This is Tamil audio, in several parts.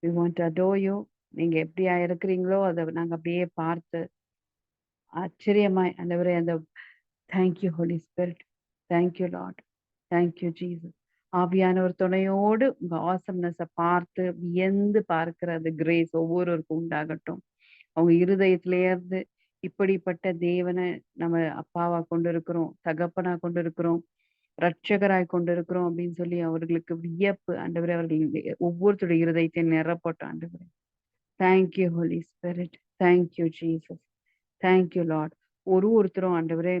we want to adore you. நீங்க எப்படியா இருக்கிறீங்களோ அதை நாங்க அப்படியே பார்த்து ஆச்சரியமாய் ஆண்டவரே அந்த thank you Holy Spirit, thank you Lord, thank you Jesus. ஆவியானவர் துணையோடு உங்க ஆசம்னஸை பார்த்து வியந்து பார்க்கிற அந்த கிரேஸ் ஒவ்வொருவருக்கும் உண்டாகட்டும். அவங்க இருதயத்திலேருந்து இப்படிப்பட்ட தேவனை நம்ம அப்பாவா கொண்டு இருக்கிறோம், தகப்பனா கொண்டு இருக்கிறோம், ரட்சகராய் கொண்டு இருக்கிறோம் அப்படின்னு சொல்லி அவர்களுக்கு வியப்பு ஆண்டவரே அவர்கள் ஒவ்வொருத்தருடைய இருதயத்தை நிரப்பட்டோம் ஆண்டவரே. Thank you Holy Spirit, thank you Jesus, thank you Lord. ஒருத்தரும் ஆண்டவரே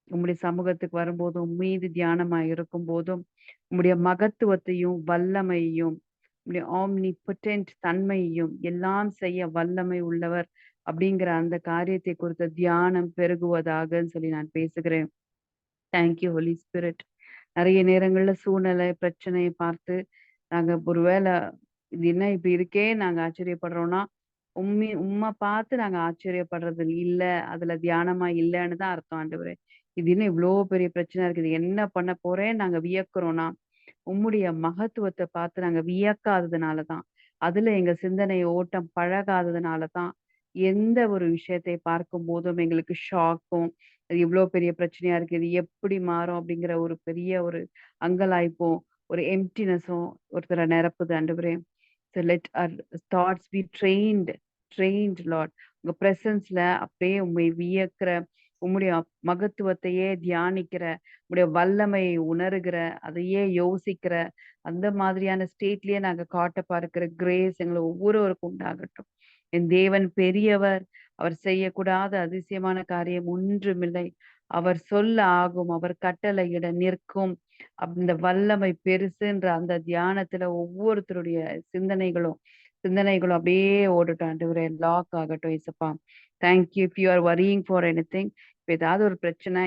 உம்முடைய சமூகத்துக்கு வரும்போதும் உம்மீது தியானமா இருக்கும் போதும் உம்முடைய மகத்துவத்தையும் வல்லமையையும் உம்முடைய ஆம்னிபொட்டென்ட் தன்மையையும் எல்லாம் செய்ய வல்லமை உள்ளவர் அப்படிங்கிற அந்த காரியத்தை குறித்த தியானம் பெருகுவதாகன்னு சொல்லி நான் பேசுகிறேன். Thank you Holy Spirit. நிறைய நேரங்கள்ல சூழ்நிலை பிரச்சனையை பார்த்து நாங்க ஒருவேளை இது என்ன இப்படி இருக்கே நாங்க ஆச்சரியப்படுறோம்னா உம்மை பார்த்து நாங்க ஆச்சரியப்படுறது இல்ல, அதுல தியானமா இல்லைன்னு தான் அர்த்தம் ஆண்டவரே. இது என்ன இவ்வளோ பெரிய பிரச்சனை இருக்குது, என்ன பண்ண போறேன்னு நாங்க வியக்கிறோம்னா உம்முடைய மகத்துவத்தை பார்த்து நாங்க வியக்காததுனால தான், அதுல எங்க சிந்தனை ஓட்டம் பழகாததுனால தான் எந்த ஒரு விஷயத்தை பார்க்கும் போதும் எங்களுக்கு ஷாக்கும், அது இவ்வளோ பெரிய பிரச்சனையா இருக்கு, இது எப்படி மாறும் அப்படிங்கிற ஒரு பெரிய ஒரு அங்கலாய்ப்பும் ஒரு எம்டினஸும் ஒருத்தரை நிரப்புது ஆண்டவரே. So let our thoughts be trained Lord. உங்க பிரசன்ஸ்ல அப்படியே உம்மை வியக்கிற, உம்முடைய மகத்துவத்தையே தியானிக்கிற, உம்முடைய வல்லமையை உணர்கிற, அதையே யோசிக்கிற அந்த மாதிரியான ஸ்டேட்லயே நாங்க காட்ட பார்க்கிற கிரேஸ் எங்களை ஒவ்வொருவருக்கும் உண்டாகட்டும். என் தேவன் பெரியவர், அவர் செய்யக்கூடாத அதிசயமான காரியம் ஒன்றுமில்லை. அவர் சொல்ல ஆகும், அவர் கட்டளையிட நிற்கும். அந்த வல்லமை பெருசுன்ற அந்த தியானத்துல ஒவ்வொருத்தருடைய சிந்தனைகளும் சிந்தனைகளும் அப்படியே ஓடட்டும் ஆண்டவரே, லாக் ஆகட்டும் இசப்பா. Thank you. If you are worrying for anything, இப்போ ஏதாவது ஒரு பிரச்சனை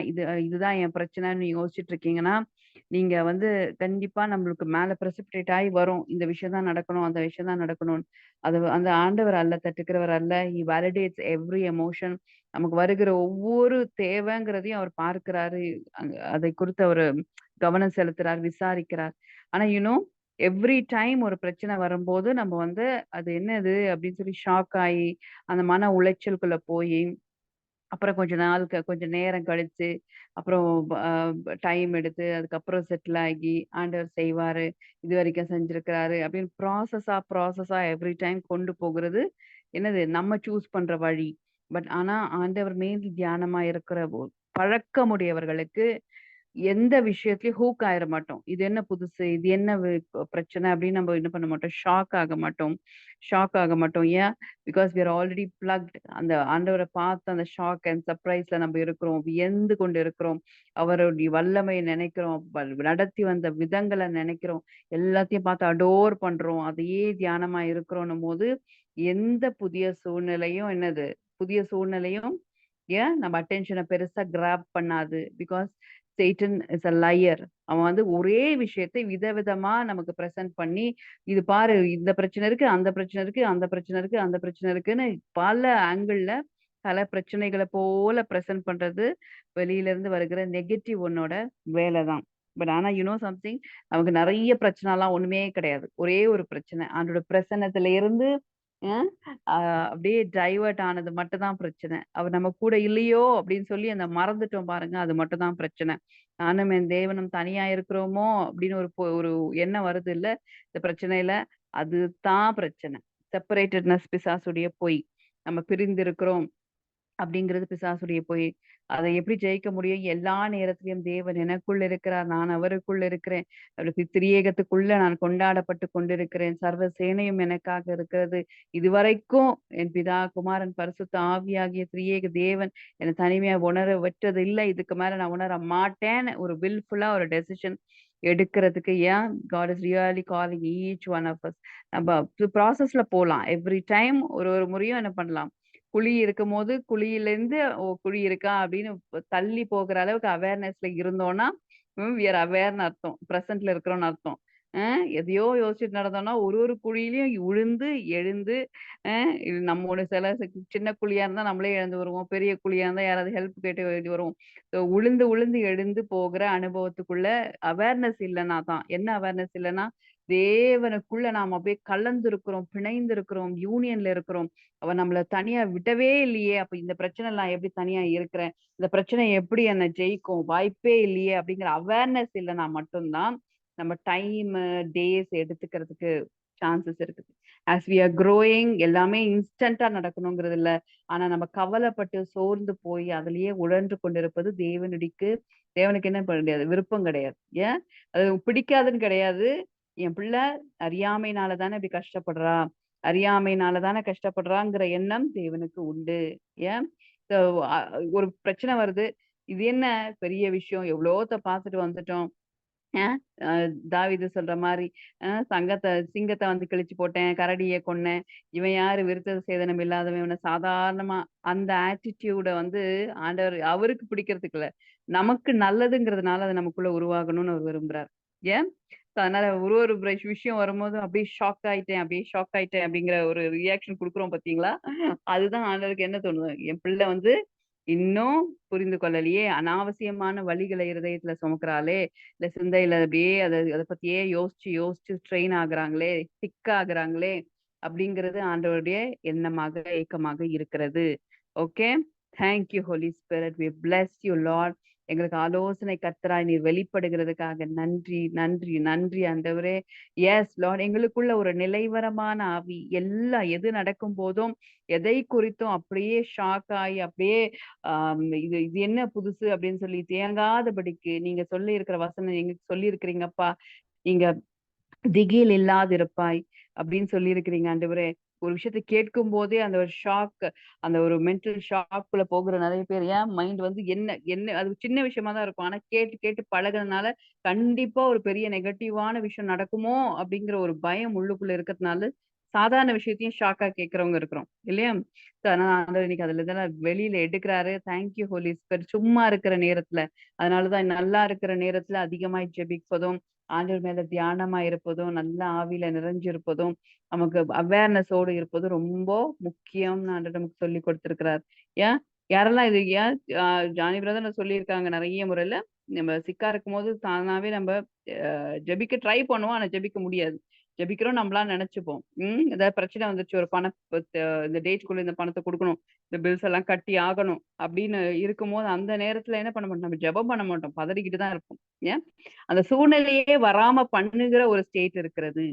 இதுதான் என் பிரச்சனைன்னு யோசிச்சுட்டு இருக்கீங்கன்னா நீங்க கண்டிப்பா நம்மளுக்கு மேல பிரசிபிடேட் ஆகி வரும், இந்த விஷயம் தான் நடக்கணும், அந்த விஷயம் தான் நடக்கணும். அது அந்த ஆண்டவர் அல்ல, தட்டுக்கிறவர் அல்ல. He validates every emotion. நமக்கு வருகிற ஒவ்வொரு தேவைங்கிறதையும் அவர் பார்க்கிறாரு, அதை குறித்து அவர் கவனம் செலுத்துறார், விசாரிக்கிறார். ஆனா எவ்ரி டைம் ஒரு பிரச்சனை வரும்போது நம்ம அது என்னது அப்படின்னு சொல்லி ஷாக் ஆகி அந்த மன உளைச்சலுக்குள்ள போய் அப்புறம் கொஞ்ச நேரம் கழிச்சு அப்புறம் டைம் எடுத்து அதுக்கப்புறம் செட்டில் ஆகி ஆண்டவர் செய்வாரு, இது வரைக்கும் செஞ்சிருக்கிறாரு அப்படின்னு ப்ராசஸா எவ்ரி டைம் கொண்டு போகிறது என்னது நம்ம சூஸ் பண்ற வழி. பட் ஆனா ஆண்டவர் மேல் தியானமா இருக்கிற பழக்கமுடையவர்களுக்கு எந்த விஷயத்திலயும் ஹூக் ஆயிர மாட்டோம். இது என்ன புதுசு? இது என்ன பிரச்சனை? அப்படின்னு நம்ம என்ன பண்ண மாட்டோம். ஷாக் ஆக மாட்டோம். ஏன்? Because we are already plugged. அந்த ஆண்டவர பார்த்து அந்த ஷாக் அண்ட் சர்ப்ரைஸ்ல நம்ம இருக்கிறோம். வியந்து கொண்டு இருக்கிறோம். அவருடைய வல்லமையை நினைக்கிறோம். நடத்தி வந்த விதங்கள நினைக்கிறோம். எல்லாத்தையும் பார்த்து அடோர் பண்றோம். அதையே தியானமா இருக்கிறோன்னும் போது, எந்த புதிய சூழ்நிலையும் ஏன் நம்ம அட்டென்ஷன பெருசா கிராப் பண்ணாது. Because Satan is a liar. அவன் ஒரே விஷயத்தை விதவிதமா நமக்கு பிரசன்ட் பண்ணி, இது பாரு இந்த பிரச்சனை இருக்கு, அந்த பிரச்சனை இருக்கு, அந்த பிரச்சனை இருக்கு, அந்த பிரச்சனை இருக்குன்னு பல ஆங்கிள் பல பிரச்சனைகளை போல பிரசன்ட் பண்றது வெளியில இருந்து வருகிற நெகட்டிவ் ஒன்னோட வேலைதான். பட் ஆனா சம்திங், நமக்கு நிறைய பிரச்சனை எல்லாம் ஒண்ணுமே கிடையாது. ஒரே ஒரு பிரச்சனை, அதோட பிரசன்னத்துல இருந்து அப்படியே டைவர்ட் ஆனது மட்டும் தான் பிரச்சனை. அவர் நம்ம கூட இல்லையோ அப்படின்னு சொல்லி அந்த மறந்துட்டோம் பாருங்க, அது மட்டும் தான் பிரச்சனை. நானும் என் தேவனும் தனியா இருக்கிறோமோ அப்படின்னு ஒரு எண்ணம் வருது இல்ல இந்த பிரச்சனையில, அதுதான் பிரச்சனை. செப்பரேட்டட்னஸ் பிசாசுடைய பொய். நம்ம பிரிந்து இருக்கிறோம் அப்படிங்கிறது பிசாசுடைய பொய். அதை எப்படி ஜெயிக்க முடியும்? எல்லா நேரத்திலும் தேவன் எனக்குள் இருக்கிறார், நான் அவருக்குள் இருக்கிறேன். அவருக்கு திரியேகத்துக்குள்ள நான் கொண்டாடப்பட்டு கொண்டிருக்கிறேன். சர்வ சேனையும் எனக்காக இருக்கிறது. இதுவரைக்கும் என் பிதா, குமாரன், பரிசுத்த ஆவியாகிய திரியேக தேவன் என்னை தனிமையா உணர விட்டது இல்லை. இதுக்கு மேல நான் உணர மாட்டேன்னு ஒரு வில்ஃபுல்லா ஒரு டெசிஷன் எடுக்கிறதுக்கு ஏன் God is really calling each one of us. நம்ம ப்ராசஸ்ல போலாம். எவ்ரி டைம் ஒரு ஒரு முறையும் என்ன பண்ணலாம், குழி இருக்கும்போது குழியிலேருந்து குழி இருக்கா அப்படின்னு தள்ளி போகிற அளவுக்கு அவேர்னஸ்ல இருந்தோம்னா வி ஆர் அவேர்னு அர்த்தம், பிரசன்ட்ல இருக்கிறோம்னு அர்த்தம். எதையோ யோசிச்சுட்டு நடந்தோம்னா ஒரு ஒரு குழியிலையும் விழுந்து எழுந்து இது நம்மோட சின்ன குழியா இருந்தா நம்மளே எழுந்து வருவோம், பெரிய குழியா இருந்தா யாராவது ஹெல்ப் கேட்டு எழுதி வருவோம். உளுந்து உளுந்து எழுந்து போகிற அனுபவத்துக்குள்ள அவேர்னஸ் இல்லைன்னா தான். என்ன அவேர்னஸ் இல்லைன்னா, தேவனுக்குள்ள நாம் அப்படியே கலந்து இருக்கிறோம், பிணைந்து இருக்கிறோம், யூனியன்ல இருக்கிறோம். அவர் நம்மள தனியா விடவே இல்லையே! அப்ப இந்த பிரச்சனை நான் எப்படி தனியா இருக்கிறேன்? இந்த பிரச்சனை எப்படி என்ன ஜெயிக்கும்? வாய்ப்பே இல்லையே! அப்படிங்கிற அவேர்னஸ் இல்லன்னா மட்டும் தான், நம்ம டைமு, டேஸ் எடுத்துக்கிறதுக்கு சான்சஸ் இருக்குது. ஆஸ் வி ஆர் குரோயிங் எல்லாமே இன்ஸ்டன்ட்டா நடக்கணுங்கிறது இல்ல. ஆனா நம்ம கவலைப்பட்டு சோர்ந்து போய் அதிலேயே உழன்று கொண்டிருப்பது தேவனுக்கு என்ன பண்ண முடியாது? விருப்பம் கிடையாது. ஏன்? அது பிடிக்காதுன்னு கிடையாது. என் பிள்ளை அறியாமையினால தானே இப்படி கஷ்டப்படுறா. அறியாமையினால தானே கஷ்டப்படுறாங்கிற எண்ணம் தேவனுக்கு உண்டு. ஏன்? சோ அ ஒரு பிரச்சனை வருது. இது என்ன பெரிய விஷயம்? எவ்வளோத்த பார்த்துட்டு வந்துட்டோம். அ அ தாவீது சொல்ற மாரி, சிங்கத்த வந்து கிழிச்சு போட்டேன், கரடிய கொன்னேன். இவன் யாரு விருத்தத சேதனம் இல்லாதவன், இவன சாதாரணமா அந்த ஆட்டிட்யூட வந்து ஆண்டவர் அவருக்கு பிடிக்கிறதுக்கு இல்ல. நமக்கு நல்லதுங்கிறதுனால அது நமக்குள்ள உருவாகணும்னு அவர் விரும்புறார். ஏன்? அதனால ஒரு ஒரு விஷயம் வரும்போது அப்படியே ஷாக் ஆயிட்டேன் அப்படிங்கிற ஒரு ரியாக்ஷன் குடுக்குறோம் பார்த்தீங்களா? அதுதான் ஆண்டவருக்கு என்ன தோணுது? என் பிள்ளை வந்து இன்னும் புரிந்து கொள்ளலையே! அனாவசியமான வலிகள இருதயத்துல சுமக்கிறாளே! இல்ல சிந்தையில அப்படியே அத பத்தியே யோசிச்சு ட்ரெயின் ஆகுறாங்களே! சிக் ஆகுறாங்களே! அப்படிங்கிறது ஆண்டவருடைய எண்ணமாக, ஏக்கமாக இருக்கிறது. Okay. Thank you Holy Spirit. We bless you Lord. எங்களுக்கு ஆலோசனை கர்த்தராய் நீர் வெளிப்படுகிறதுக்காக நன்றி, நன்றி, நன்றி ஆண்டவரே. எஸ் லார்ட் எங்களுக்குள்ள ஒரு நிலைவரமான ஆவி. எது நடக்கும்போதும், எதை குறித்தும் அப்படியே ஷாக் ஆயி, அப்படியே இது இது என்ன புதுசு அப்படின்னு சொல்லி தேங்காதபடிக்கு நீங்க சொல்லியிருக்கிற வசனம் எங்களுக்கு சொல்லியிருக்கிறீங்கப்பா. நீங்க திகில் இல்லாதிருப்பாய் அப்படின்னு சொல்லியிருக்கிறீங்க ஆண்டவரே. ஒரு விஷயத்த கேட்கும்போதே அந்த ஒரு ஷாக், அந்த ஒரு மென்டல் ஷாக்குள்ள போகுற நெறைய பேர் ஏன் மைண்ட் வந்து என்ன என்ன அது சின்ன விஷயமா தான் இருக்கும். ஆனா கேட்டு கேட்டு பழகுனதுனால கண்டிப்பா ஒரு பெரிய நெகட்டிவான விஷயம் நடக்குமோ அப்படிங்கிற ஒரு பயம் உள்ளுக்குள்ள இருக்கிறதுனால, சாதாரண விஷயத்தையும் ஷாக்கா கேட்கிறவங்க இருக்கிறோம். இல்லையா? அதனால ஆண்டவர் இன்னைக்கு அதுல இதெல்லாம் வெளியில எடுக்குறாரு. Thank you Holy Spirit. சும்மா இருக்கிற நேரத்துல, அதனால தான் நல்லா இருக்கிற நேரத்துல அதிகமாய் ஜெபிப்பதும், ஆண்டவர் மேல தியானமா இருப்பதும், நல்ல ஆவியில நிறைஞ்சிருப்பதும், நமக்கு அவேர்னஸோடு இருப்பதும் ரொம்ப முக்கியம்னு ஆண்டவர் நமக்கு சொல்லிக் குடுத்திருக்கிறார். ஏன்? யாரெல்லாம் இது ஏன் ஜானி பிரதர் சொல்லியிருக்காங்க நெறைய முறையில. நம்ம சிக்கா இருக்கும்போது தானாவே நம்ப ஜெபிக்க ட்ரை பண்ணுவோம். ஆனா ஜெபிக்க முடியாது. ஜெபிக்கிறோம் நம்மளா நெனச்சுப்போம். ஏதாவது பிரச்சனை வந்துருச்சு ஒரு பண இந்த டேட்க்குள்ள இந்த பணத்த குடுக்கணும். இந்த பில்ஸ் எல்லாம் கட்டி ஆகணும். அப்படின்னு இருக்கும்போது அந்த நேரத்துல என்ன பண்ண மாட்டோம்? நம்ம ஜெபம் பண்ண மாட்டோம். பதறிக்கிட்டு தான் இருப்போம். ஏன்? அந்த சூழ்நிலையே வராம பண்ணுகிற ஒரு ஸ்டேட் இருக்கிறது.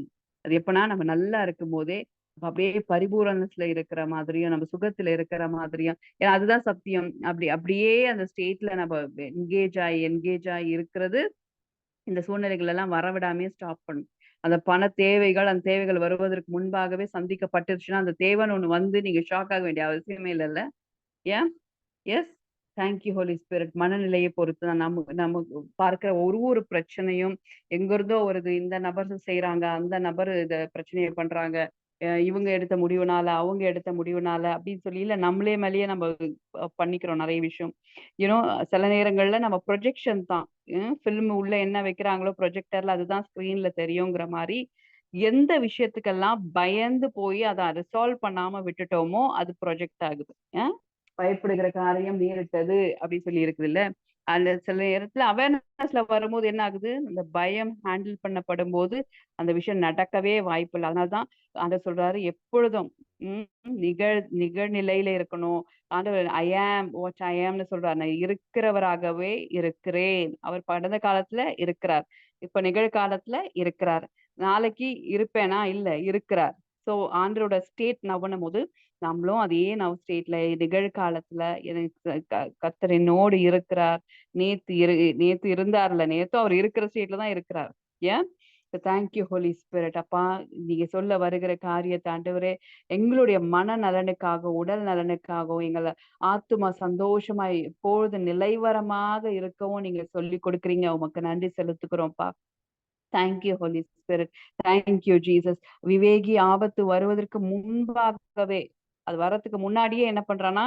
அது எப்பன்னா நம்ம நல்லா இருக்கும்போதே, அப்படியே பரிபூரணத்துல இருக்கிற மாதிரியும், நம்ம சுகத்துல இருக்கிற மாதிரியும் ஏன்னா அதுதான் சத்தியம். அப்படியே அந்த ஸ்டேட்ல நம்ம என்கேஜ் ஆயி இருக்கிறது, இந்த சூழ்நிலைகள் எல்லாம் வரவிடாமயே ஸ்டாப் பண்ணும். அந்த தேவைகள் வருவதற்கு முன்பாகவே சந்திக்கப்பட்டுருச்சுன்னா, அந்த தேவைன்னு ஒண்ணு வந்து நீங்க ஷாக் ஆக வேண்டிய அவசியமே இல்லல்ல. ஏன்? Yes. Thank you Holy Spirit. மனநிலையை பொறுத்து தான் நம்ம பார்க்கிற ஒரு ஒரு பிரச்சனையும் எங்கிருந்தோ வருது. இந்த நபர் செய்றாங்க, அந்த நபர் இத பிரச்சனைய பண்றாங்க. இவங்க எடுத்த முடிவுனால, அவங்க எடுத்த முடிவுனால அப்படின்னு சொல்லி இல்ல நம்மளே மேலயே நம்ம பண்ணிக்கிறோம் நெறைய விஷயம். யூ நோ சில நேரங்கள்ல நம்ம ப்ரொஜெக்ஷன் தான். ஃபில்ம் உள்ள என்ன வைக்கிறாங்களோ ப்ரொஜெக்டர்ல அதுதான் ஸ்க்ரீன்ல தெரியுங்கிற மாரி, எந்த விஷயத்துக்கெல்லாம் பயந்து போய் அத ரிசால்வ் பண்ணாம விட்டுட்டோமோ, அது ப்ரொஜெக்ட் ஆகுது. அ பயப்படுகிற காரியம் நேரிட்டது அப்படி சொல்லி இருக்குதுல்ல. அந்த சில நேரத்துல அவேர்னஸ்ல வரும்போது என்ன ஆகுது, அந்த பயம் ஹேண்டில் பண்ணப்படும்போது, அந்த விஷயம் நடக்கவே வாய்ப்பில்ல. அதனால தான் ஆண்டவர் சொல்றாரு எப்பொழுதும் ம் நிகழ்நிலையில இருக்கணும். ஆண்டவர் ஐ ஆம் வாட் ஐ ஆம்ன்னு சொல்றார். நான் இருக்கிறவராகவே இருக்கிறேன். அவர் கடந்த காலத்துல இருக்கிறார். இப்ப நிகழ்காலத்துல இருக்கிறார். நாளைக்கு இருப்பேனா? இல்ல இருக்கிறார். ஸோ ஆண்டவரோட ஸ்டேட் நவ்வனம்போது நம்மளும் அதே நவ் ஸ்டேட்ல நிகழ்காலத்துல எனக்கு கர்த்தர் என்னோடு இருக்கிறார். நேத்து இருந்தார்ல. நேத்தும் அவர் இருக்கிற ஸ்டேட்ல தான் இருக்கிறார். ஏன்? Thank you Holy Spirit. அப்பா, நீங்க சொல்ல வருகிற காரியத்த ஆண்டவரே, எங்களுடைய மன நலனுக்காக, உடல் நலனுக்காகவும், எங்கள ஆத்துமா சந்தோஷமா எப்பொழுதும் நிலைவரமாக இருக்கவும் நீங்க சொல்லிக் கொடுக்கிறீங்க. உமக்கு நன்றி செலுத்துகிறோம்ப்பா. Thank you Holy Spirit. Thank you Jesus. விவேகி ஆபத்து வருவதற்கு முன்பாகவே, அது வர்றதுக்கு முன்னாடியே என்ன பண்றான்னா,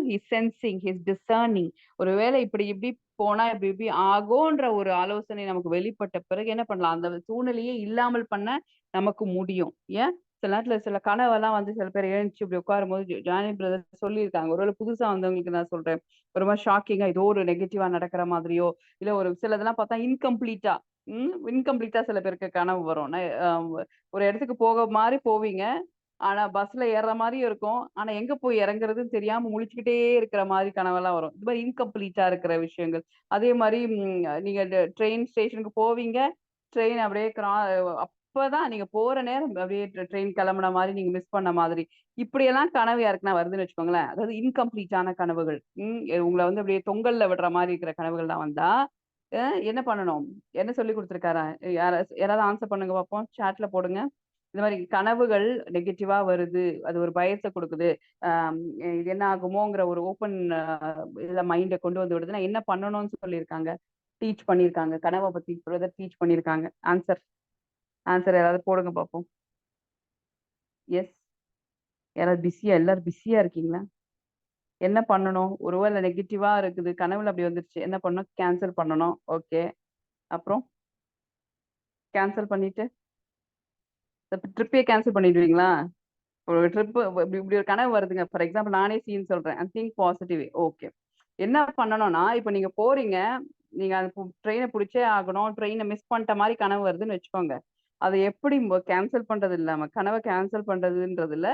ஹிஸ் சென்சிங், ஹிஸ் டிசர்னிங். ஒருவேளை இப்படி இப்படி போனா இப்படி இப்படி ஆகுன்ற ஒரு ஆலோசனை நமக்கு வெளிப்பட்ட பிறகு என்ன பண்ணலாம்? அந்த சூழ்நிலையே இல்லாமல் பண்ண நமக்கு முடியும். ஏன்? சில நேரத்துல சில கனவெல்லாம் வந்து சில பேர் எழுந்துச்சு இப்படி உட்காரும்போது ஜானி பிரதர் சொல்லியிருக்காங்க. ஒருவேளை புதுசா வந்தவங்களுக்கு நான் சொல்றேன். ஒரு மாரி ஷாக்கிங்கா ஏதோ ஒரு நெகட்டிவா நடக்கிற மாதிரியோ, இல்ல ஒரு சிலதெல்லாம் பார்த்தா இன்கம்ப்ளீட்டா இன்கம்ப்ளீட்டா சில பேருக்கு கனவு வரும். ஒரு இடத்துக்கு போக மாரி போவீங்க. ஆனா பஸ்ல ஏறுற மாரியும் இருக்கும். ஆனா எங்க போய் இறங்குறதுன்னு தெரியாம முழிச்சுக்கிட்டே இருக்கிற மாரி கனவெல்லாம் வரும். இது மாரி இன்கம்ப்ளீட்டா இருக்கிற விஷயங்கள். அதே மாரி நீங்க ட்ரெயின் ஸ்டேஷனுக்கு போவீங்க. ட்ரெயின் அப்படியே அப்பதான் நீங்க போற நேரம் அப்படியே ட்ரெயின் கிளம்புன மாரி நீங்க மிஸ் பண்ண மாதிரி. இப்படியெல்லாம் கனவு யாருக்குன்னா வருதுன்னு வச்சுக்கோங்களேன். அதாவது இன்கம்ப்ளீட்டான கனவுகள். உங்கள வந்து அப்படியே தொங்கல்ல விடுற மாரி இருக்கிற கனவுகள்லாம் வந்தா, அ என்ன பண்ணணும்? என்ன சொல்லிக் குடுத்துருக்காரா? யாராவது ஆன்சர் பண்ணுங்க பார்ப்போம். சாட்ல போடுங்க. இந்த மாரி கனவுகள் நெகட்டிவா வருது. அது ஒரு பயத்த குடுக்குது. அம் இது என்ன ஆகுமோங்கிற ஒரு ஓப்பன் இதுல மைண்ட கொண்டு வந்து விடுதுன்னா, என்ன பண்ணணும்னு சொல்லியிருக்காங்க? டீச் பண்ணியிருக்காங்க. கனவ பத்தி பிரதர் டீச் பண்ணியிருக்காங்க. ஆன்சர் ஆன்சர் யாராவது போடுங்க பார்ப்போம். எஸ். யாராவது எல்லாரும் பிஸியா இருக்கீங்களா? என்ன பண்ணணும்? ஒருவேள நெகட்டிவா இருக்குது. கனவுல அப்படி வந்துருச்சு. என்ன பண்ணணும்? கேன்சல் பண்ணணும். ஓகே. அப்புறம்? கேன்சல் பண்ணிட்டு, ட்ரிப்பயே கேன்சல் பண்ணிடுவீங்களா? ஒரு ட்ரிப் இப்படி இப்படி ஒரு கனவு வருதுங்க. ஃபார் எக்ஸாம்பிள் நானே சீன் சொல்றேன். Think positive. ஓகே. என்ன பண்ணணும்னா, இப்ப நீங்க போறீங்க. நீங்க அந்த ட்ரெயின புடிச்சே ஆகணும். ட்ரெயின மிஸ் பண்ணிட்ட மாரி கனவு வருதுன்னு வச்சுக்கோங்க. அத எப்படி கேன்சல் பண்றது இல்லாம, கனவ கேன்சல் பண்றதுன்றதுல,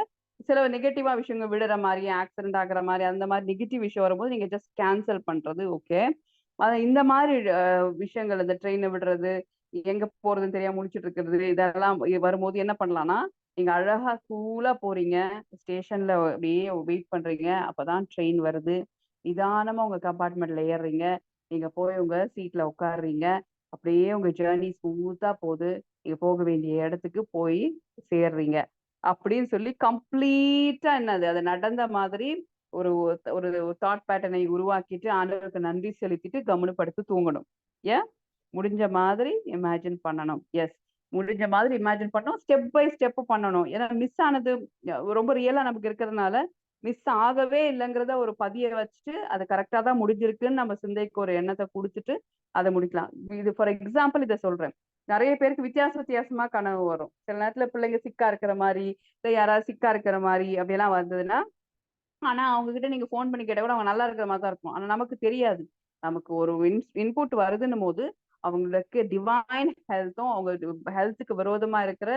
சில நெகட்டிவா விஷயங்கள் விழுற மாரி, ஆக்சிடென்ட் ஆகுற மாரி, அந்த மாரி நெகட்டிவ் விஷயம் வரும்போது நீங்க ஜஸ்ட் கேன்சல் பண்றது ஓகே. இந்த மாரி விஷயங்கள் இந்த ட்ரெயின விடுறது, எங்க போறதுன்னு தெரியாம முழிச்சுட்டு இருக்கிறது, இதெல்லாம் வரும்போது என்ன பண்ணலாம்னா, நீங்க அழகா கூலா போறீங்க. ஸ்டேஷன்ல அப்படியே வெயிட் பண்றீங்க. அப்பதான் ட்ரெயின் வருது. நிதானமா உங்க கம்பார்ட்மெண்ட்ல ஏறுறீங்க. நீங்க போய் உங்க சீட்ல உட்கார்றீங்க. அப்படியே உங்க ஜர்னி ஸ்மூத்தா போது. நீங்க போக வேண்டிய இடத்துக்கு போய் சேர்றீங்க. அப்படின்னு சொல்லி கம்ப்ளீட்டா என்னது அது நடந்த மாதிரி ஒரு ஒரு தாட் பேட்டர்னை உருவாக்கிட்டு ஆண்டவருக்கு நன்றி செலுத்திட்டு கம்முனு படுத்து தூங்கணும். ஏன்? முடிஞ்ச மாதிரி இமேஜின் பண்ணணும். எஸ். முடிஞ்ச மாதிரி இமேஜின் பண்ணணும். ஸ்டெப் பை ஸ்டெப் பண்ணணும். ஏன்னா மிஸ் ஆனது ரொம்ப ரியலா நமக்கு இருக்கிறதுனால, மிஸ் ஆகவே இல்லங்கிறத ஒரு பதிய வச்சுட்டு, அது கரெக்ட்டா தான் முடிஞ்சிருக்குன்னு நம்ம சிந்தைக்கு ஒரு எண்ணத்த குடுத்துட்டு, அத முடிக்கலாம். இது ஃபார் எக்ஸாம்பிள் இத சொல்றேன். நெறைய பேருக்கு வித்தியாசமா கனவு வரும். சில நேரத்துல பிள்ளைங்க சிக்கா இருக்கிற மாரி, இல்ல யாராவது சிக்கா இருக்கிற மாரி அப்படியெல்லாம் வந்ததுன்னா, ஆனா அவங்க கிட்ட நீங்க ஃபோன் பண்ணி கேட்டா கூட அவங்க நல்லா இருக்கிற மாரி தான் இருக்கும். ஆனா நமக்கு தெரியாது. நமக்கு ஒரு இன்புட் வருதுன்னும்போது, அவங்களுக்கு டிவைன் ஹெல்த்தும் அவங்க ஹெல்த்துக்கு விரோதமா இருக்கிற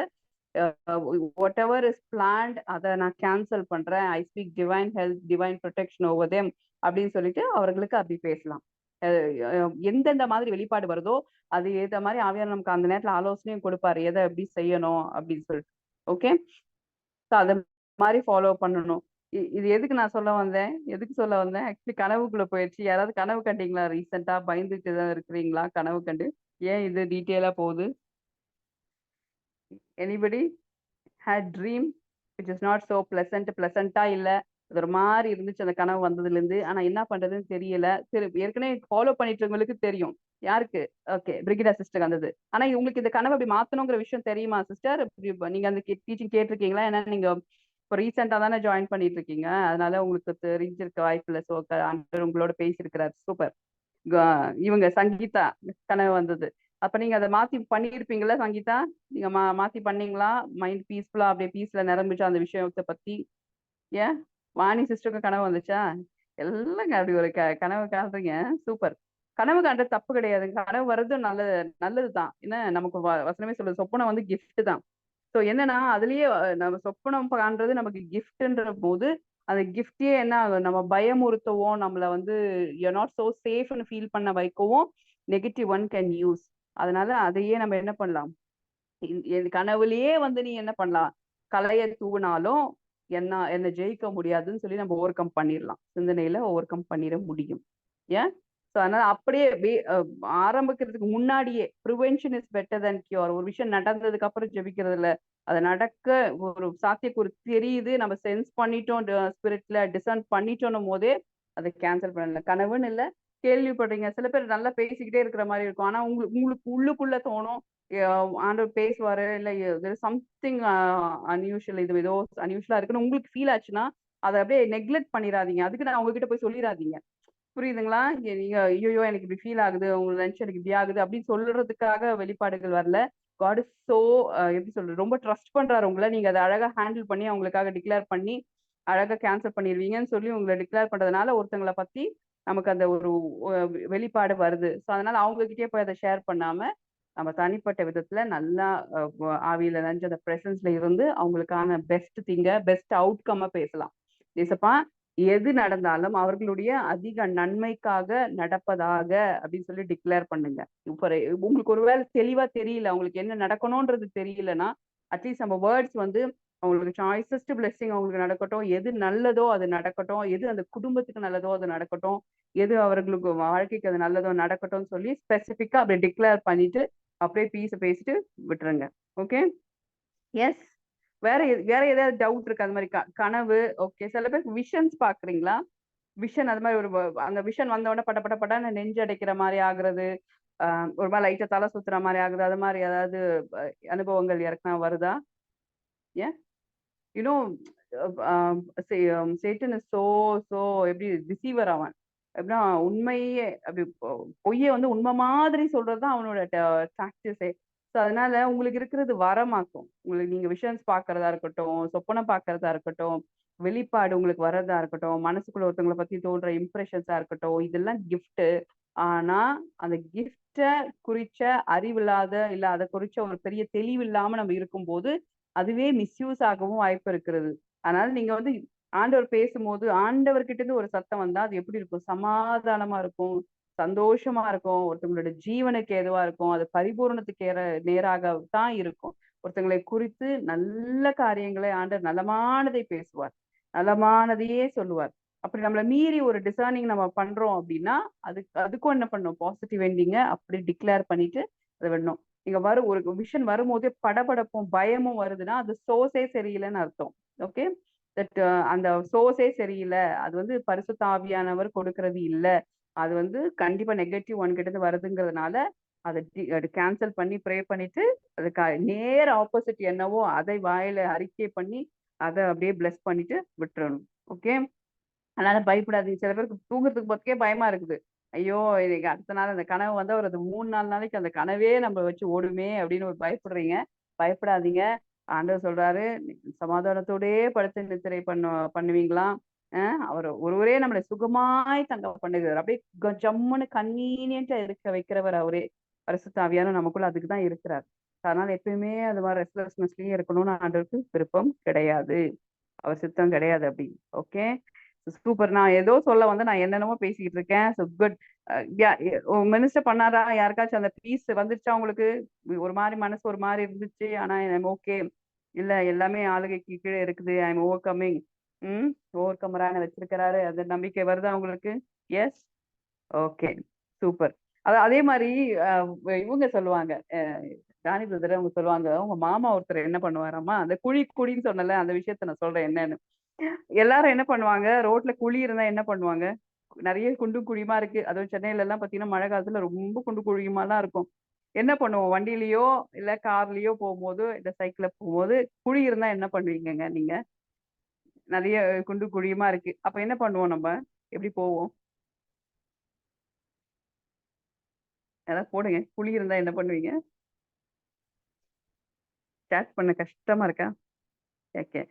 வாட்டெவர் இஸ் பிளான்ட் அத நான் கேன்சல் பண்றேன். I speak divine health, divine protection over them அப்படின்னு சொல்லிட்டு அவர்களுக்கு அப்படி பேசலாம். அ அ எந்தெந்த மாதிரி வெளிப்பாடு வருதோ, அது ஏத்த மாரி ஆவியானவர் நமக்கு அந்த நேரத்துல ஆலோசனையும் கொடுப்பாரு. எத எப்படி செய்யணும் அப்படின்னு சொல்லிட்டு. ஓகே. ஸோ அத மாரி ஃபாலோ பண்ணணும். இது எதுக்கு நான் சொல்ல வந்தேன்? எதுக்கு சொல்ல வந்தேன்? ஆக்சுவலி கனவுக்குள்ள போயிருச்சு. யாராவது கனவு கண்டீங்களா ரீசென்ட்டா? பயந்துட்டு தான் இருக்கிறீங்களா கனவு கண்டு? ஏன் இது டீட்டெயிலா போகுது? Anybody had dream which is not so pleasant பிளசன்ட்டா இல்ல. அது ஒரு மாரி இருந்துச்சு அந்த கனவு வந்ததுலேருந்து. ஆனா என்ன பண்றதுன்னு தெரியல. சரி ஏற்கனவே ஃபாலோ பண்ணிட்டு இருக்கவங்களுக்கு தெரியும். யாருக்கு? ஓகே. பிரிகிடா சிஸ்டருக்கு வந்தது. ஆனா உங்களுக்கு இந்த கனவ அப்படி மாத்தணுங்கிற விஷயம் தெரியுமா சிஸ்டர்? நீங்க அந்த டீச்சிங் கேட்டுருக்கீங்களா? ஏன்னா நீங்க இப்ப ரீசென்ட்டா தானே ஜாயின் பண்ணிட்டு இருக்கீங்க. அதனால உங்களுக்கு தெரிஞ்சிருக்க வாய்ப்பில்ல. ஸோ ஆண்டவர் உங்களோட பேசியிருக்கிறார். சூப்பர். க இவங்க சங்கீதா கனவு வந்தது. அப்ப நீங்க அத மாத்தி பண்ணியிருப்பீங்கல்ல சங்கீதா? நீங்க மாத்தி பண்ணீங்களா? மைண்ட் பீஸ்ஃபுல்லா அப்படியே பீஸ்ல நிரம்பிச்சா அந்த விஷயத்த பத்தி? ஏன்? வாணி சிஸ்டருக்கும் கனவு வந்துச்சா? எல்லாங்க அப்படி ஒரு கனவு காண்றீங்க. சூப்பர். கனவு காண்றது தப்பு கிடையாதுங்க. கனவு வர்றது நல்லது தான். என்ன நமக்கு வசனமே சொல்லுது. சொப்பனம் வந்து கிஃப்ட் தான். ஸோ என்னன்னா, அதிலேயே நம்ம சொப்பனம் காண்றது நமக்கு கிஃப்ட்ன்ற போது, அந்த கிஃப்ட்டயே என்ன ஆகும்? நம்ம பயமுறுத்தவும், நம்மள வந்து யூ ஆர் நாட் சோ சேஃப்ன்னு ஃபீல் பண்ண வைக்கவும், நெகட்டிவ் ஒன் கேன் யூஸ். அதனால அதையே நம்ம என்ன பண்ணலாம்? என் கனவுலயே வந்து நீ என்ன பண்ணலாம்? கலைய தூவினாலும், என்ன ஜெயிக்க முடியாதுன்னு சொல்லி நம்ம ஓவர் கம் பண்ணிறலாம். சிந்தனையில ஓவர் கம் பண்ணிற முடியும். ஏன்? ஸோ அதனால அப்படியே ஆரம்பிக்கிறதுக்கு முன்னாடியே prevention is better than cure. ஒரு விஷயம் நடந்ததுக்கு அப்புறம் ஜெபிக்கிறது இல்ல. அது நடக்க ஒரு சாத்தியக்கூறு தெரியுது. நம்ம சென்ஸ் பண்ணிட்டோம். ஸ்பிரிட்ல டிசர்ன் பண்ணிட்டோன்னும் போதே, அத கேன்சல் பண்ணல. கனவுன்னு இல்ல, கேள்விப்படுறீங்க. சில பேர் நல்லா பேசிக்கிட்டே இருக்கிற மாரி இருக்கும். ஆனா உங்களுக்கு உள்ளுக்குள்ள தோணும். ஆண்டவர் பேசுவாரு. இல்ல தேர் இஸ் சம்திங் அன்யூஷுவல் இது ஏதோ அன்யூஷுவலா இருக்குன்னு உங்களுக்கு ஃபீல் ஆச்சுன்னா, அத அப்படியே நெக்லெக்ட் பண்ணிறாதீங்க. அதுக்கு நான் உங்ககிட்ட போய் சொல்லிறாதீங்க. புரியுதுங்களா? நீங்க ஐய்யயோ! எனக்கு இப்படி ஃபீல் ஆகுது. உங்கள நினைச்சு எனக்கு இப்படி ஆகுது அப்படின்னு சொல்றதுக்காக வெளிப்பாடுகள் வரல. காட் இஸ் சோ எப்படி சொல்றது? ரொம்ப ட்ரஸ்ட் பண்றாரு உங்கள. நீங்க அத அழகா ஹேண்டில் பண்ணி அவங்களுக்காக டிக்ளேர் பண்ணி, அழகா கேன்சல் பண்ணிருவீங்கன்னு சொல்லி உங்கள டிக்ளேர் பண்றதுனால ஒருத்தங்கள பத்தி நமக்கு அந்த ஒரு வெளிப்பாடு வருது. ஸோ அதனால அவங்க கிட்டயே போய் அத ஷேர் பண்ணாம, நம்ம தனிப்பட்ட விதத்துல நல்லா ஆவியில நினைஞ்ச அந்த பிரசன்ஸ்ல இருந்து அவங்களுக்கான பெஸ்ட் திங்க பெஸ்ட் அவுட்கம்ம பேசலாம். ஏசப்பா, எது நடந்தாலும் அவர்களுடைய அதிக நன்மைக்காக நடப்பதாக அப்படின்னு சொல்லி டிக்ளேர் பண்ணுங்க. இப்ப உங்களுக்கு ஒருவேளை தெளிவா தெரியல, உங்களுக்கு என்ன நடக்கணும்ன்றது தெரியலன்னா, அட்லீஸ்ட் நம்ம வேர்ட்ஸ் வந்து அவங்களுக்கு சாய்ஸஸ்ட் பிளெஸிங் அவங்களுக்கு நடக்கட்டும், எது நல்லதோ அது நடக்கட்டும், எது அந்த குடும்பத்துக்கு நல்லதோ அது நடக்கட்டும், எது அவர்களுக்கு வாழ்க்கைக்கு அது நல்லதோ நடக்கட்டும்னு சொல்லி ஸ்பெசிஃபிக்கா அப்படி டிக்ளேர் பண்ணிட்டு அப்படியே பீஸ பேசிட்டு விட்டுருங்க. ஓகே. எஸ். வேற ஏதாவது டவுட் இருக்கு? அது மாதிரி கனவு. ஓகே. சில பேருக்கு விஷன்ஸ் பாக்குறீங்களா? விஷன் அது மாதிரி அந்த விஷன் வந்த உடனே பட பட படன்னு நெஞ்சு அடைக்கிற மாதிரி ஆகுறது, ஒரு மாதிரி லைட்டா தலை சுத்துற மாதிரி ஆகுது, அது மாதிரி ஏதாவது அனுபவங்கள் யாருக்குன்னா வருதா? ஏன் யூனோ சேட்டன் இஸ் சோ எப்படி டிசீவர் அவன். எப்படின்னா உண்மையே அப்படி பொய்யை வந்து உண்மை மாதிரி சொல்றதுதான் அவனோட டாக்டிஸே. ஸோ அதனால உங்களுக்கு இருக்கிறது வரமாக்கும். உங்களுக்கு நீங்க விஷன்ஸ் பார்க்கறதா இருக்கட்டும், சொப்பனை பார்க்கறதா இருக்கட்டும், வெளிப்பாடு உங்களுக்கு வர்றதா இருக்கட்டும், மனசுக்குள்ள ஒருத்தவங்களை பத்தி தோன்ற இம்ப்ரெஷன்ஸா இருக்கட்டும், இதெல்லாம் கிஃப்ட். ஆனா அந்த கிஃப்ட குறிச்ச அறிவில்லாத இல்ல அதை குறிச்ச ஒரு பெரிய தெளிவு இல்லாம நம்ம இருக்கும்போது அதுவே மிஸ்யூஸ் ஆகவும் வாய்ப்பு இருக்கிறது. அதனால நீங்க வந்து ஆண்டவர் பேசும்போது ஆண்டவர்கிட்ட இருந்து ஒரு சத்தம் வந்தா அது எப்படி இருக்கும்? சமாதானமா இருக்கும், சந்தோஷமா இருக்கும், ஒருத்தவங்களோட ஜீவனுக்கு ஏதுவா இருக்கும், அது பரிபூரணத்துக்கு நேராக தான் இருக்கும். ஒருத்தங்களை குறித்து நல்ல காரியங்களை ஆண்டவர் நலமானதை பேசுவார், நலமானதையே சொல்லுவார். அப்படி நம்மளை மீறி ஒரு டிசர்னிங் நம்ம பண்றோம் அப்படின்னா அதுக்கும் என்ன பண்ணும்? பாசிட்டிவ் எண்டிங்க அப்படி டிக்ளேர் பண்ணிட்டு அதை விடணும். நீங்க ஒரு விஷன் வரும்போதே படபடப்பும் பயமும் வருதுன்னா அது சோர்ஸே சரியில்லைன்னு அர்த்தம். ஓகே. தட் அந்த சோர்ஸே சரியில்லை, அது வந்து பரிசுத்த ஆவியானவர் கொடுக்கறது இல்ல, அது வந்து கண்டிப்பா நெகட்டிவ் ஒன் கிட்ட இருந்து வருதுங்கிறதுனால அதை கேன்சல் பண்ணி ப்ரே பண்ணிட்டு அதுக்கு நேர் ஆப்போசிட் என்னவோ அதை வாயில அறிக்கை பண்ணி அதை அப்படியே பிளஸ் பண்ணிட்டு விட்டுறணும். ஓகே. அதனால பயப்படாதீங்க. சில பேருக்கு தூங்குறதுக்கு போறதுக்கே பயமா இருக்குது. ஐயோ! இன்னைக்கு அடுத்த நாள் அந்த கனவு வந்தா ஒரு 3, 4 நாளைக்கு அந்த கனவே நம்மள வச்சு ஓடுமே அப்படின்னு ஒரு பயப்படுறீங்க. பயப்படாதீங்க. ஆண்டவர் சொல்றாரு, சமாதானத்தோடே படுத்து நித்திரை பண்ணுவீங்களாம். அ அவர் ஒருவரே நம்மளை சுகமாய் தங்க பண்ணுகிறார். அப்படியே ஜம்முன்னு கன்வீனியன்ட்டா இருக்க வைக்கிறவர் அவரே. பரிசுத்த ஆவியானவர் நமக்குள்ள அதுக்கு தான் இருக்கிறார். அதனால எப்பயுமே அது மாதிரி ரெஸ்ட்லெஸ்னஸ்லயே இருக்கணும்னு ஆண்டவருக்கு விருப்பம் கிடையாது. அவர் சித்தம் கிடையாது அப்படி. ஓகே. சூப்பர். நான் ஏதோ சொல்ல வந்து நான் என்னென்னமோ பேசிக்கிட்டு இருக்கேன். So good. மினிஸ்டர் பண்ணாரா? யாருக்காச்சும் அந்த பீஸ் வந்துருச்சா உங்களுக்கு? ஒரு மாதிரி மனசு ஒரு மாதிரி இருந்துச்சு, ஆனா ஐம் ஓகே. இல்ல எல்லாமே ஆளுகைக்கு கீழே இருக்குது, ஐம் ஓவர் கம்மிங். ஓவர் கம்மரான வச்சிருக்கிறாரு, அந்த நம்பிக்கை வருதா உங்களுக்கு? எஸ். ஓகே. சூப்பர். அதே மாதிரி இவங்க சொல்லுவாங்க, ராணி பிரதர் அவங்க சொல்லுவாங்க, உங்க மாமா ஒருத்தர் என்ன பண்ணுவாராமா, அந்த குழின்னு சொன்னல அந்த விஷயத்த நான் சொல்றேன் என்னன்னு. எல்லாரும் என்ன பண்ணுவாங்க, ரோட்ல குழி இருந்தா என்ன பண்ணுவாங்க? நிறைய குண்டும் குழியுமா இருக்கு. அதுவும் சென்னையில எல்லாம் பாத்தீங்கன்னா மழை காலத்துல ரொம்ப குண்டு குழியுமா தான் இருக்கும். என்ன பண்ணுவோம்? வண்டியிலயோ இல்ல கார்லயோ போகும்போது இல்ல சைக்கிள்ல போகும்போது குழி இருந்தா என்ன பண்ணுவீங்கங்க நீங்க? நிறைய குண்டு குழியுமா இருக்கு. அப்ப என்ன பண்ணுவோம் நம்ம? எப்படி போவோம்? ஏதாவது போடுங்க. குழி இருந்தா என்ன பண்ணுவீங்க? சேட் பண்ண கஷ்டமா இருக்கா? ஓகே.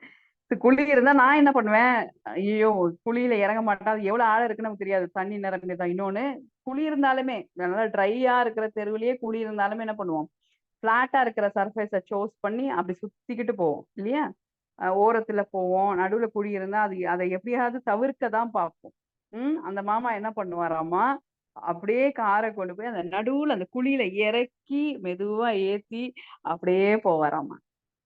குழி இருந்தா நான் என்ன பண்ணுவேன்? ஐயோ! குழியில இறங்க மாட்டேன். அது எவ்வளவு ஆழம் இருக்குன்னு நமக்கு தெரியாது. தண்ணி நிரம்பிதான். இன்னொன்னு, குழி இருந்தாலுமே நல்லா ட்ரையா இருக்கிற தெருவுலயே குழி இருந்தாலுமே என்ன பண்ணுவோம்? பிளாட்டா இருக்கிற சர்ஃபேஸ சூஸ் பண்ணி அப்படி சுத்திக்கிட்டு போவோம் இல்லையா? ஓரத்துல போவோம். நடுவுல குழி இருந்தா அதை எப்படியாவது தவிர்க்க தான் பார்ப்போம். அந்த மாமா என்ன பண்ணுவாராமா, அப்படியே காரை கொண்டு போய் அந்த நடுவுல அந்த குழியில இறக்கி மெதுவா ஏத்தி அப்படியே போவாராமா.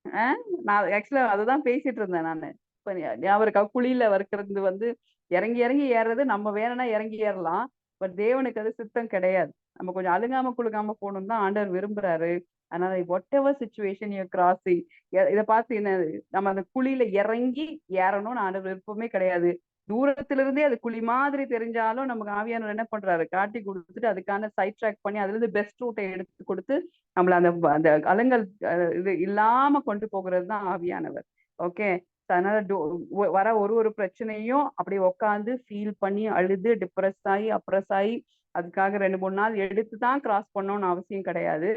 ஆ நான் ஆக்சுவலா அததான் பேசிட்டு இருந்தேன் நானு. இப்ப ஞாபகம் இருக்கா? குழியில வறுக்கிறது வந்து இறங்கி இறங்கி ஏறுறது நம்ம வேணும்னா இறங்கி ஏறலாம். பட் தேவனுக்கு அது சித்தம் கிடையாது. நம்ம கொஞ்சம் அழுங்காம குழுங்காம போகணும்னு தான் ஆண்டவர் விரும்புறாரு. அதனால what ever situation you crossing, இத பார்த்து என்ன, நம்ம அந்த குழியில இறங்கி ஏறணும்னு ஆண்டவர் விருப்பமே கிடையாது. தூரத்துல இருந்தே அது குழி மாதிரி தெரிஞ்சாலும் நமக்கு ஆவியானவர் என்ன பண்றாரு? காட்டி கொடுத்துட்டு அதுக்கான சைட் ட்ராக் பண்ணி அதுல இருந்து பெஸ்ட் ரூட்டை எடுத்து கொடுத்து நம்மள அந்த அந்த அலங்கல் இது இல்லாம கொண்டு போகிறது தான் ஆவியானவர். ஓகே. அதனால வர ஒரு பிரச்சனையும் அப்படி உட்காந்து ஃபீல் பண்ணி அழுது டிப்ரெஸ் ஆகி அப்ரஸ் ஆகி அதுக்காக 2, 3 நாள் எடுத்து தான் கிராஸ் பண்ணணும்னு அவசியம் கிடையாது.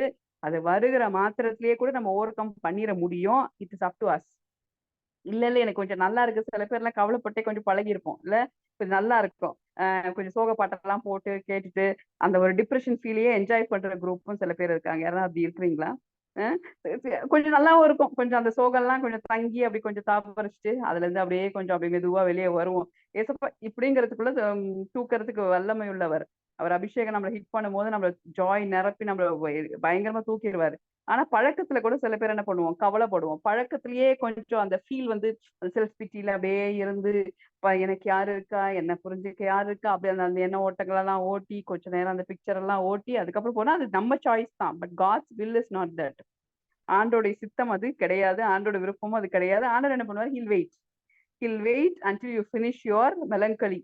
அது வருகிற மாத்திரத்திலேயே கூட நம்ம ஓவர் கம் பண்ணிட முடியும். It is up to us. இல்ல எனக்கு கொஞ்சம் நல்லா இருக்கு. சில பேர்லாம் கவலைப்பட்டே கொஞ்சம் பழகியிருப்போம் இல்ல? கொஞ்சம் நல்லா இருக்கும். கொஞ்சம் சோக பாட்டெல்லாம் போட்டு கேட்டுட்டு, அந்த ஒரு டிப்ரஷன் ஃபீலயே என்ஜாய் பண்ற குரூப்பும் சில பேர் இருக்காங்க. யாராவது அப்படி இருக்கிறீங்களா? அ கொஞ்சம் நல்லாவும் இருக்கும். கொஞ்சம் அந்த சோகம்லாம் கொஞ்சம் தங்கி அப்படி கொஞ்சம் தாபரிச்சுட்டு, அதுலேருந்து அப்படியே கொஞ்சம் அப்படியே மெதுவா வெளிய வருவோம். ஏசப்பா இப்படிங்கிறதுக்குள்ள தூக்கறதுக்கு வல்லமை உள்ளவர். அவர் அபிஷேகம் நம்மள ஹிட் பண்ணும்போது நம்மள ஜாய் நிரப்பி நம்மள பயங்கரமா தூக்கிருவாரு. ஆனா பழக்கத்துல கூட சில பேர் என்ன பண்ணுவோம், கவலைப்படுவோம். பழக்கத்திலேயே கொஞ்சம் அந்த ஃபீல் வந்து செல்ஃப் பிட்டில அப்படியே இருந்து, எனக்கு யாரு இருக்கா? என்ன புரிஞ்சுக்க யாரு இருக்கா? அப்படி அந்த அந்த எண்ண ஓட்டங்களெல்லாம் ஓட்டி, கொஞ்ச நேரம் அந்த பிக்சர் எல்லாம் ஓட்டி, அதுக்கப்புறம் போனா அது நம்ம சாய்ஸ் தான். But God's will is not that. ஆண்டோடைய சித்தம் அது கிடையாது. ஆண்டோட விருப்பமும் அது கிடையாது. ஆண்டவர் என்ன பண்ணுவார்? He'll wait until you finish your melancholy.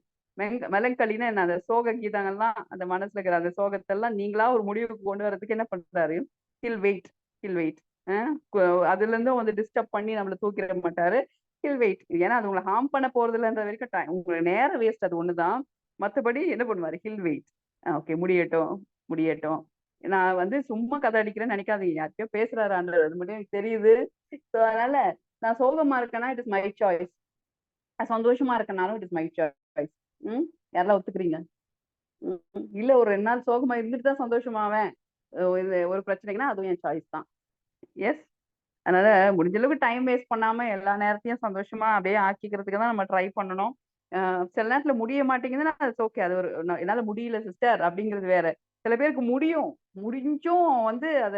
மெலங்கலின்னா என்ன? அந்த சோக கீதங்கள்லாம் அந்த மனசுல இருக்கிற அந்த சோகத்தெல்லாம் நீங்களா ஒரு முடிவுக்கு கொண்டு வரதுக்கு என்ன பண்றாரு? He'll wait he'll wait. அதுல இருந்தும் வந்து டிஸ்டர்ப் பண்ணி நம்மள தூக்கிட மாட்டாரு. He'll wait. ஏன்னா அது உங்களை ஹார்ம் பண்ண போறது இல்லைன்ற வரைக்கும் உங்களுக்கு நேரம் வேஸ்ட், அது ஒண்ணுதான். மத்தபடி என்ன பண்ணுவாரு? Hill wait. ஓகே, முடியட்டும் முடியட்டும். நான் வந்து சும்மா கதை அடிக்கிறேன்னு நினைக்காதீங்க. யார்கிட்டயோ பேசுறாரு ஆண்டவர், அது மட்டும் எனக்கு தெரியுது. ஸோ அதனால நான் சோகமா இருக்கேன்னா இட் இஸ் மை சாய்ஸ். சந்தோஷமா இருக்கனாலும் இட் இஸ் மை சாய்ஸ். ம் யாரெல்லாம் ஒத்துக்கிறீங்க? இல்ல ஒரு 2 நாள் சோகமா இருந்துட்டு தான் சந்தோஷமாவேன். இது ஒரு பிரச்சனைக்குன்னா அதுவும் என் சாய்ஸ் தான். எஸ். அதனால முடிஞ்ச அளவுக்கு டைம் வேஸ்ட் பண்ணாம எல்லா நேரத்தையும் சந்தோஷமா அப்படியே ஆக்கிக்கிறதுக்கு தான் நம்ம ட்ரை பண்ணணும். சில நேரத்துல முடிய மாட்டேங்குதுன்னா அது ஓகே. அது ஒரு என்னால முடியல சிஸ்டர் அப்படிங்கிறது வேற. சில பேருக்கு முடியும். முடிஞ்சும் வந்து அத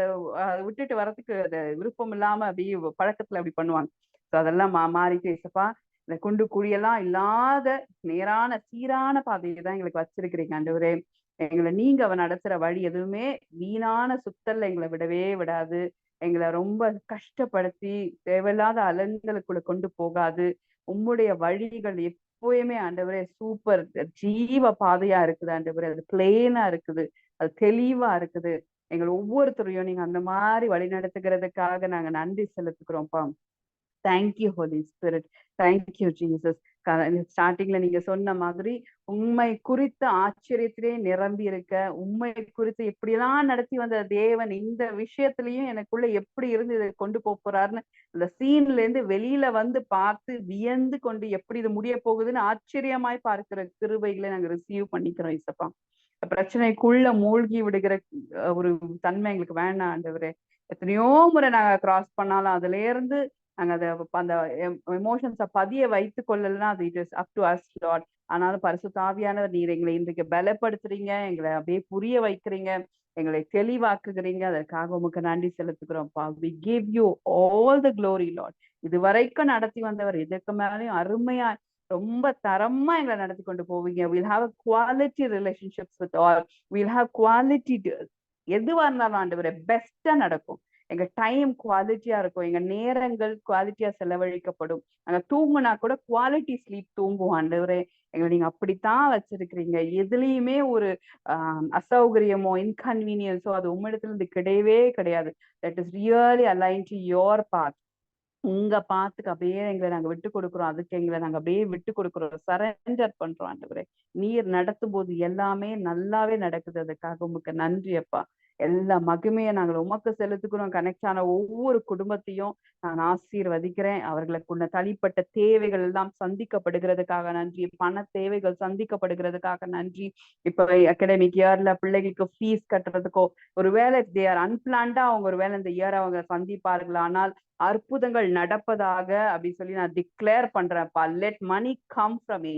விட்டுட்டு வரதுக்கு அது விருப்பம் இல்லாம அப்படியே பழக்கத்துல அப்படி பண்ணுவாங்க. ஸோ அதெல்லாம் மாறிட்டு ஏசப்பா, இந்த குண்டு குழியெல்லாம் இல்லாத நேரான சீரான பாதையை தான் எங்களுக்கு வச்சிருக்கிறீங்க ஆண்டவரே. எங்களை நீங்க அவ நடத்துற வழி எதுவுமே வீணான சுத்தல்ல எங்களை விடவே விடாது. எங்களை ரொம்ப கஷ்டப்படுத்தி தேவையில்லாத அலங்கலுக்குள்ள கொண்டு போகாது. உம்முடைய வழிகள் எப்பவுமே ஆண்டவரே சூப்பர் ஜீவ பாதையா இருக்குது ஆண்டவரே. அது பிளேனா இருக்குது. அது தெளிவா இருக்குது. எங்களை ஒவ்வொருத்தரையும் நீங்க அந்த மாதிரி வழி நடத்துகிறதுக்காக நாங்க நன்றி செலுத்துக்கிறோம்ப்பா. Thank you Holy Spirit. Thank you Jesus. ஸ்டார்டிங்ல நீங்க சொன்ன மாதிரி உண்மை குறித்த ஆச்சரியத்திலே நிரம்பி இருக்க, உண்மை குறித்து எப்படியெல்லாம் நடத்தி வந்த தேவன் இந்த விஷயத்திலையும் எனக்குள்ள எப்படி இருந்து இதை கொண்டு போறாருன்னு அந்த சீன்ல இருந்து வெளியில வந்து பார்த்து வியந்து கொண்டு எப்படி இது முடிய போகுதுன்னு ஆச்சரியமாய் பார்க்கிற கிருபைகளை நாங்க ரிசீவ் பண்ணிக்கிறோம் இசப்பா. பிரச்சனைக்குள்ள மூழ்கி விடுகிற ஒரு தன்மை எங்களுக்கு வேண்டாம் ஆண்டவரே. எத்தனையோ முறை நாங்க கிராஸ் பண்ணாலும் அதுல இருந்து நாங்க அதை அந்த எமோஷன்ஸை பதிய வைத்து கொள்ளலாம். அது it is up to us Lord. ஆனாலும் பரிசுத்த ஆவியானவர் நீர் எங்களை இன்றைக்கு பலப்படுத்துறீங்க, எங்களை அப்படியே புரிய வைக்கிறீங்க, எங்களை தெளிவாக்குகிறீங்க. அதற்காக உமக்கு நன்றி செலுத்துக்கிறோம்ப்பா. We give you all the glory Lord. இது வரைக்கும் நடத்தி வந்தவர் இதுக்கு மேலேயும் அருமையா ரொம்ப தரமா எங்களை நடத்தி கொண்டு போவீங்க. Will have a quality relationships with all. Will have quality. எதுவா இருந்தாலும் ஆண்டவரே பெஸ்டா நடக்கும். எங்க டைம் குவாலிட்டியா இருக்கும். எங்க நேரங்கள் குவாலிட்டியா செலவழிக்கப்படும். நாங்க தூங்குனா கூட குவாலிட்டி ஸ்லீப் தூங்குவோம் ஆண்டவரே. எங்களை நீங்க அப்படித்தான் வச்சிருக்கிறீங்க. எதுலயுமே ஒரு அசௌகரியமோ இன்கன்வீனியன்ஸோ அது உம்மிடத்துல இருந்து கிடையவே கிடையாது. That is really align to your path. உங்க பாத்துக்கு அப்படியே எங்களை நாங்க விட்டு கொடுக்குறோம். அதுக்கு எங்களை நாங்க அப்படியே விட்டு கொடுக்குறோம். சரண்டர் பண்றோம் ஆண்டவரே. நீர் நடத்தும் போது எல்லாமே நல்லாவே நடக்குது. அதுக்காக உமக்கு நன்றி அப்பா. எல்லா மகிமையை நாங்கள் உமக்கு செலுத்துக்கிறோம். கனெக்ட் ஆன ஒவ்வொரு குடும்பத்தையும் நான் ஆசீர்வதிக்கிறேன். அவர்களுக்குள்ள தனிப்பட்ட தேவைகள் எல்லாம் சந்திக்கப்படுகிறதுக்காக நன்றி. பண தேவைகள் சந்திக்கப்படுகிறதுக்காக நன்றி. இப்ப அகாடமிக் இயர்ல பிள்ளைகளுக்கு ஃபீஸ் கட்டுறதுக்கோ ஒருவேளை தேர் அன்பிளான்டா அவங்க ஒரு வேலை இந்த இயர் அவங்க சந்திப்பார்கள். ஆனால் அற்புதங்கள் நடப்பதாக அப்படின்னு சொல்லி நான் டிக்ளேர் பண்றேன்ப்பா. Let money come from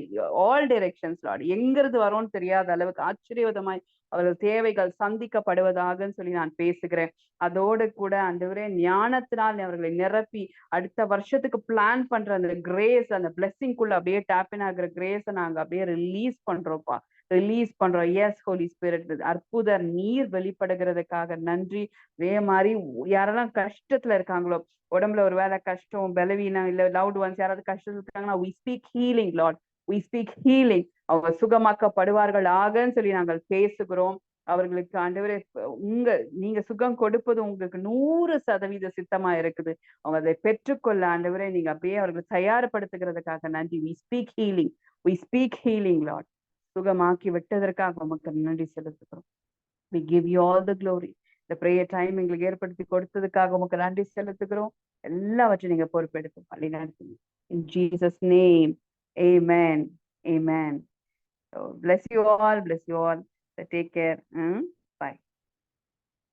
all directions Lord. எங்கிருந்து வரும்னு தெரியாத அளவுக்கு ஆச்சரியவிதமாய் அவர்கள் தேவைகள் சந்திக்கப்படுவதாகன்னு சொல்லி நான் பேசுகிறேன். அதோடு கூட ஆண்டவரே ஞானத்தினால் அவர்களை நிரப்பி அடுத்த வருஷத்துக்கு பிளான் பண்ற அந்த கிரேஸ், அந்த பிளெஸிங்குள்ள அப்படியே டேப்பின் ஆகுற கிரேஸை நாங்க அப்படியே ரிலீஸ் பண்றோம்ப்பா. ரிலீஸ் பண்றோம். Yes Holy Spirit. அற்புத நீர் வெளிப்படுகிறதுக்காக நன்றி. அதே மாதிரி யாரெல்லாம் கஷ்டத்துல இருக்காங்களோ, உடம்புல ஒரு வேலை கஷ்டம், பலவீனம், இல்ல லவ்ட் ஒன்ஸ் யாராவது கஷ்டத்துல இருக்காங்கன்னா we speak healing Lord. we speak healing. அவங்க சுகமாக்கப்படுவார்கள் ஆகன்னு சொல்லி நாங்கள் பேசுகிறோம். அவர்களுக்கு ஆண்டவரே நீங்க சுகம் கொடுப்பது உங்களுக்கு 100% சித்தமா இருக்குது. அவங்க அதை பெற்றுக்கொள்ள ஆண்டவரே நீங்க அப்படியே அவர்கள் தயார்படுத்துகிறதுக்காக நன்றி. we speak healing. we speak healing Lord. சுகமாக்கி விட்டதற்காக உமக்கு நன்றி செலுத்துகிறோம். we give you all the glory. இந்த ப்ரேயர் டைம் எங்களுக்கு ஏற்படுத்தி கொடுத்ததுக்காக உமக்கு நன்றி செலுத்துகிறோம். எல்லாவற்றையும் நீங்க பொறுப்பெடுத்து வழி நடத்துங்க. In Jesus' name, amen, amen. So bless you all, bless you all. So take care.